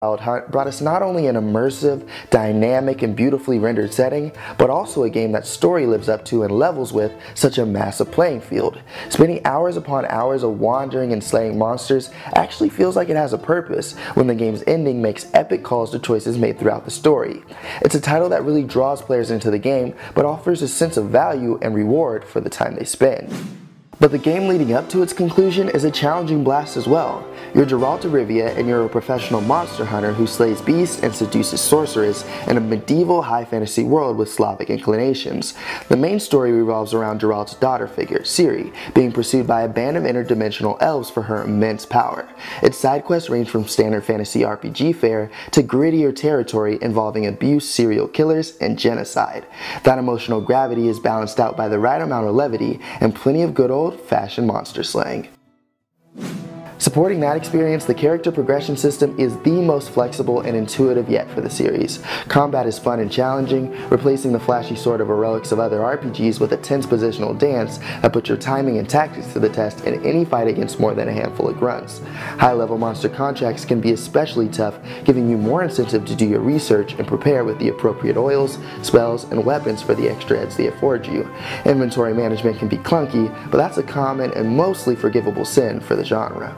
Wild Hunt brought us not only an immersive, dynamic, and beautifully rendered setting, but also a game that story lives up to and levels with such a massive playing field. Spending hours upon hours of wandering and slaying monsters actually feels like it has a purpose when the game's ending makes epic calls to choices made throughout the story. It's a title that really draws players into the game, but offers a sense of value and reward for the time they spend. But the game leading up to its conclusion is a challenging blast as well. You're Geralt of Rivia and you're a professional monster hunter who slays beasts and seduces sorceress in a medieval high fantasy world with Slavic inclinations. The main story revolves around Geralt's daughter figure, Ciri, being pursued by a band of interdimensional elves for her immense power. Its side quests range from standard fantasy RPG fare to grittier territory involving abuse, serial killers, and genocide. That emotional gravity is balanced out by the right amount of levity and plenty of good old-fashioned monster slaying. Supporting that experience, the character progression system is the most flexible and intuitive yet for the series. Combat is fun and challenging, replacing the flashy sword of heroics of other RPGs with a tense positional dance that puts your timing and tactics to the test in any fight against more than a handful of grunts. High-level monster contracts can be especially tough, giving you more incentive to do your research and prepare with the appropriate oils, spells, and weapons for the extra heads they afford you. Inventory management can be clunky, but that's a common and mostly forgivable sin for the genre.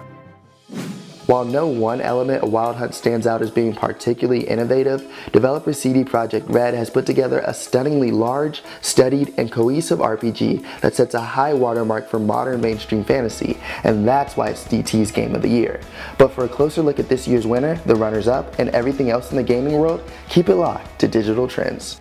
While no one element of Wild Hunt stands out as being particularly innovative, developer CD Projekt RED has put together a stunningly large, studied, and cohesive RPG that sets a high watermark for modern mainstream fantasy, and that's why it's DT's Game of the Year. But for a closer look at this year's winner, the runners-up, and everything else in the gaming world, keep it locked to Digital Trends.